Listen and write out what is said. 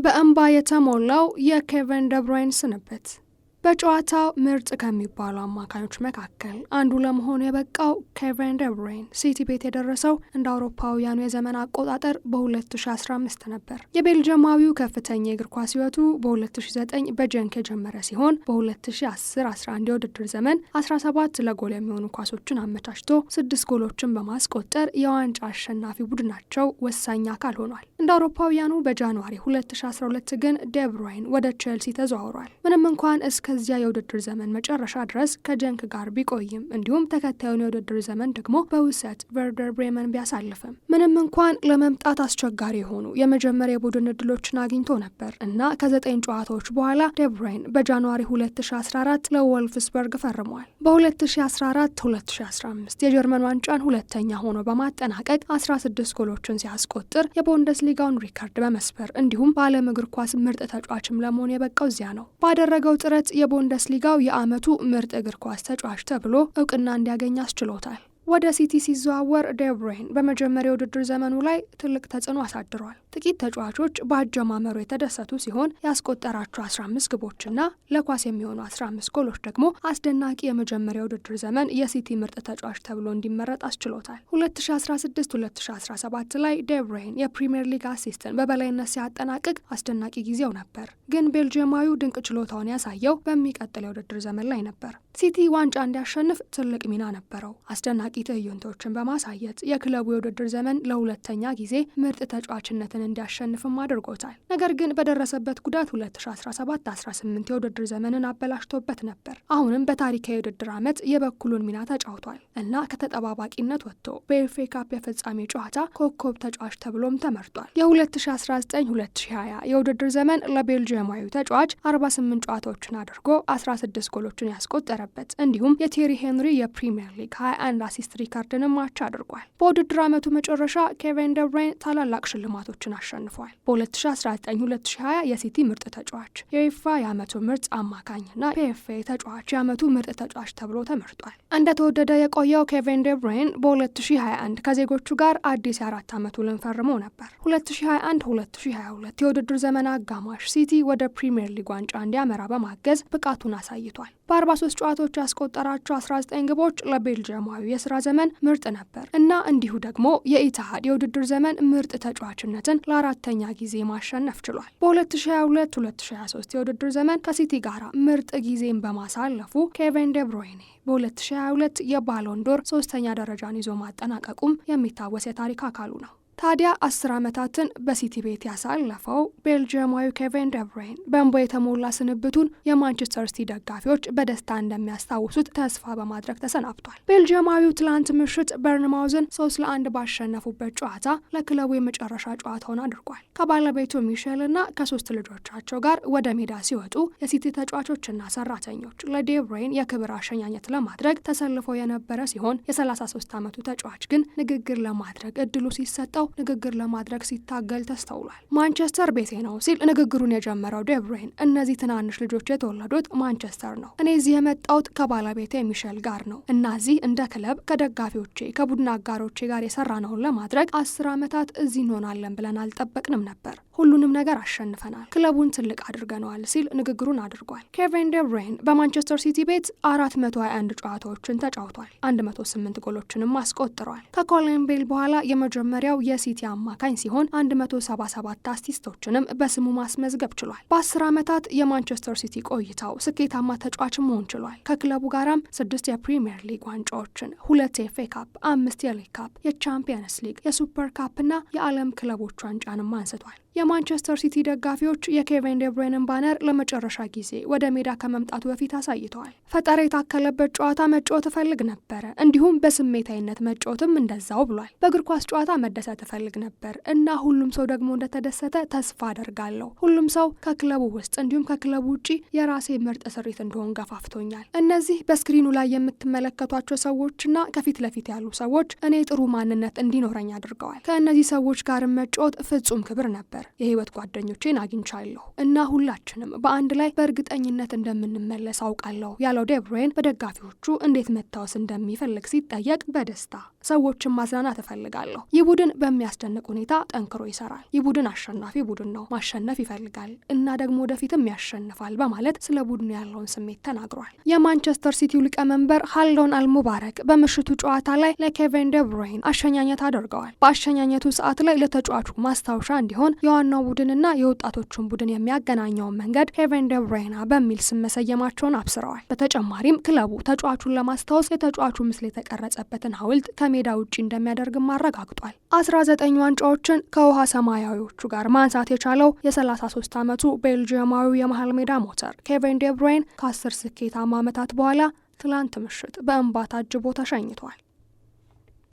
በእንባ የተሞላው የኬቨን ደብሮይን ስንብት። በጨዋታው ምርጥ ከሚባሉ አማካኞች መካከል አንዱ ለመሆኑ የበቃው ኬቨን ደብሮይን ሲቲ ቤት የደረሰው እንደ አውሮፓውያኑ የዘመን አቆጣጠር በ2015 ነበር። የቤልጅየማዊው ከፍተኛ የእግር ኳስ ሕይወቱ በ2009 በጀንክ የጀመረ ሲሆን በ2010-11 የውድድር ዘመን 17 ለጎል የሚሆኑ ኳሶችን አመቻችቶ 6 ጎሎችን በማስቆጠር የዋንጫ አሸናፊ ቡድናቸው ወሳኝ አካል ሆኗል። እንደ አውሮፓውያኑ በጃንዋሪ 2012 ግን ደብሮይን ወደ ቼልሲ ተዘዋውሯል። ምንም እንኳን እስከዚያ የውድድር ዘመን መጨረሻ ድረስ ከጀንክ ጋር ቢቆይም እንዲሁም ተከታዩን የውድድር ዘመን ደግሞ በውሰት ቨርደር ብሬመን ቢያሳልፍም ምንም እንኳን ለመምጣት አስቸጋሪ የሆኑ የመጀመሪያ የቡድን እድሎችን አግኝቶ ነበር እና ከ9 ጨዋታዎች በኋላ ደብሮይን በጃንዋሪ 2014 ለወልፍስበርግ ፈርሟል። በ2014-2015 የጀርመን ዋንጫን ሁለተኛ ሆኖ በማጠናቀቅ 16 ጎሎችን ሲያስቆጥር የቡንደስሊጋውን ሪካርድ በመስበር እንዲሁም በዓለም እግር ኳስ ምርጥ ተጫዋችም ለመሆን የበቃው እዚያ ነው። ባደረገው ጥረት የቡንደስሊጋው የዓመቱ ምርጥ እግር ኳስ ተጫዋች ተብሎ እውቅና እንዲያገኝ አስችሎታል። ወደ ሲቲ ሲዘዋወር ደብሮይን በመጀመሪያ የውድድር ዘመኑ ላይ ትልቅ ተጽዕኖ አሳድሯል። ጥቂት ተጫዋቾች በአጀማመሩ የተደሰቱ ሲሆን ያስቆጠራቸው 15 ግቦችና ለኳስ የሚሆኑ 15 ጎሎች ደግሞ አስደናቂ የመጀመሪያ የውድድር ዘመን የሲቲ ምርጥ ተጫዋች ተብሎ እንዲመረጥ አስችሎታል። 2016-2017 ላይ ደብሮይን የፕሪሚየር ሊግ አሲስትን በበላይነት ሲያጠናቅቅ አስደናቂ ጊዜው ነበር። ግን ቤልጅየማዊው ድንቅ ችሎታውን ያሳየው በሚቀጥለው የውድድር ዘመን ላይ ነበር። ሲቲ ዋንጫ እንዲያሸንፍ ትልቅ ሚና ነበረው። አስደናቂ ትዕይንቶችን በማሳየት የክለቡ የውድድር ዘመን ለሁለተኛ ጊዜ ምርጥ ተጫዋችነትን እንዲያሸንፍም አድርጎታል። ነገር ግን በደረሰበት ጉዳት 2017-18 የውድድር ዘመንን አበላሽቶበት ነበር። አሁንም በታሪካዊ የውድድር ዓመት የበኩሉን ሚና ተጫውቷል እና ከተጠባባቂነት ወጥቶ በኤፍኤ ካፕ የፍጻሜ ጨዋታ ኮከብ ተጫዋች ተብሎም ተመርጧል። የ2019-2020 የውድድር ዘመን ለቤልጅየማዊ ተጫዋች 48 ጨዋታዎችን አድርጎ 16 ጎሎችን ያስቆጠረበት እንዲሁም የቴሪ ሄንሪ የፕሪሚየር ሊግ 21 አሲስት ሪካርድንም ማች አድርጓል። በውድድር ዓመቱ መጨረሻ ኬቨን ደብሮይን ታላላቅ ሽልማቶችን አሸንፏል። በ2019-2020 የሲቲ ምርጥ ተጫዋች፣ የዩኤፋ የዓመቱ ምርጥ አማካኝና ፒኤፍኤ ተጫዋች የዓመቱ ምርጥ ተጫዋች ተብሎ ተመርጧል። እንደተወደደ የቆየው ኬቨን ደብሮይን በ2021 ከዜጎቹ ጋር አዲስ የ4 ዓመት ውልን ፈርሞ ነበር። 2021-2022 የውድድር ዘመን አጋማሽ ሲቲ ወደ ፕሪሚየር ሊግ ዋንጫ እንዲያመራ በማገዝ ብቃቱን አሳይቷል። በ43 ጨዋታዎች ያስቆጠራቸው 19 ግቦች ለቤልጅየማዊ የስራ ዘመን ምርጥ ነበር እና እንዲሁ ደግሞ የኢትሃድ የውድድር ዘመን ምርጥ ተጫዋችነትን ለ4ኛ ጊዜ ማሸነፍ ችሏል። በ2022-2023 የውድድር ዘመን ከሲቲ ጋር ምርጥ ጊዜን በማሳለፉ ኬቨን ደብሮይኔ በ2022 የባሎንዶር 3ኛ ደረጃን ይዞ ማጠናቀቁም የሚታወስ የታሪክ አካሉ ነው። ታዲያ 10 ዓመታትን በሲቲ ቤት ያሳለፈው ቤልጅየማዊ ኬቨን ደብሮይን በእንባ የተሞላ ስንብቱን የማንቸስተር ሲቲ ደጋፊዎች በደስታ እንደሚያስታውሱት ተስፋ በማድረግ ተሰናብቷል። ቤልጅየማዊው ትላንት ምሽት በርንማውዝን 3-1 ባሸነፉበት ጨዋታ ለክለቡ የመጨረሻ ጨዋታውን አድርጓል። ከባለቤቱ ሚሼል እና ከ3 ልጆቻቸው ጋር ወደ ሜዳ ሲወጡ የሲቲ ተጫዋቾችና ሰራተኞች ለደብሮይን የክብር አሸኛኘት ለማድረግ ተሰልፈው የነበረ ሲሆን የ33 ዓመቱ ተጫዋች ግን ንግግር ለማድረግ እድሉ ሲሰጠው ንግግር ለማድረግ ሲታገል ተስተውሏል። ማንቸስተር ቤቴ ነው ሲል ንግግሩን የጀመረው ደብሮይን እነዚህ ትናንሽ ልጆች የተወለዱት ማንቸስተር ነው። እኔ እዚህ የመጣሁት ከባለቤቴ ሚሼል ጋር ነው እና እዚህ እንደ ክለብ ከደጋፊዎቼ ከቡድን አጋሮቼ ጋር የሰራነውን ለማድረግ 10 ዓመታት እዚህ እንሆናለን ብለን አልጠበቅንም ነበር። ሁሉንም ነገር አሸንፈናል። ክለቡን ትልቅ አድርገነዋል ሲል ንግግሩን አድርጓል። ኬቨን ደብሮይን በማንቸስተር ሲቲ ቤት 421 ጨዋታዎችን ተጫውቷል። 108 ጎሎችንም አስቆጥሯል። ከኮሊን ቤል በኋላ የመጀመሪያው የሲቲ አማካኝ ሲሆን 177 አሲስቶችንም በስሙ ማስመዝገብ ችሏል። በ10 ዓመታት የማንቸስተር ሲቲ ቆይታው ስኬታማ ተጫዋች መሆን ችሏል። ከክለቡ ጋራም 6 የፕሪሚየር ሊግ ዋንጫዎችን፣ 2 የኤፍኤ ካፕ፣ 5 የሊግ ካፕ፣ የቻምፒየንስ ሊግ፣ የሱፐር ካፕ እና የዓለም ክለቦች ዋንጫንም አንስቷል። የማንቸስተር ሲቲ ደጋፊዎች የኬቨን ደብሮይንን ባነር ለመጨረሻ ጊዜ ወደ ሜዳ ከመምጣቱ በፊት አሳይተዋል። ፈጠራ የታከለበት ጨዋታ መጫወት እፈልግ ነበረ፣ እንዲሁም በስሜታዊነት መጫወትም እንደዛው ብሏል። በእግር ኳስ ጨዋታ መደሰት እፈልግ ነበር እና ሁሉም ሰው ደግሞ እንደተደሰተ ተስፋ አደርጋለሁ። ሁሉም ሰው ከክለቡ ውስጥ እንዲሁም ከክለቡ ውጪ የራሴ ምርጥ ስሪት እንደሆን ገፋፍቶኛል። እነዚህ በስክሪኑ ላይ የምትመለከቷቸው ሰዎችና ከፊት ለፊት ያሉ ሰዎች እኔ ጥሩ ማንነት እንዲኖረኝ አድርገዋል። ከእነዚህ ሰዎች ጋር መጫወት ፍጹም ክብር ነበር። ነበር። የህይወት ጓደኞቼን አግኝቻለሁ እና ሁላችንም በአንድ ላይ በእርግጠኝነት እንደምንመለስ አውቃለሁ ያለው ዴ ብሩይን በደጋፊዎቹ እንዴት መታወስ እንደሚፈልግ ሲጠየቅ በደስታ ሰዎችን ማዝናናት እፈልጋለሁ። ይህ ቡድን በሚያስደንቅ ሁኔታ ጠንክሮ ይሰራል። ይህ ቡድን አሸናፊ ቡድን ነው፣ ማሸነፍ ይፈልጋል እና ደግሞ ወደፊትም ያሸንፋል በማለት ስለ ቡድኑ ያለውን ስሜት ተናግሯል። የማንቸስተር ሲቲው ሊቀመንበር ሀልዶን አልሙባረክ በምሽቱ ጨዋታ ላይ ለኬቨን ዴ ብሩይን አሸኛኘት አድርገዋል። በአሸኛኘቱ ሰዓት ላይ ለተጫዋቹ ማስታወሻ እንዲሆን የዋናው ቡድንና የወጣቶቹን ቡድን የሚያገናኘውን መንገድ ኬቨን ዴ ብሩይን በሚል ስም መሰየማቸውን አብስረዋል። በተጨማሪም ክለቡ ተጫዋቹን ለማስታወስ የተጫዋቹ ምስል የተቀረጸበትን ሐውልት ከሜዳ ውጪ እንደሚያደርግም አረጋግጧል። 19 ዋንጫዎችን ከውሃ ሰማያዊዎቹ ጋር ማንሳት የቻለው የ33 ዓመቱ ቤልጂየማዊ የመሃል ሜዳ ሞተር ኬቨን ዴ ብሩይን ከ10 ስኬታማ ዓመታት በኋላ ትላንት ምሽት በእንባ ታጅቦ ተሸኝቷል።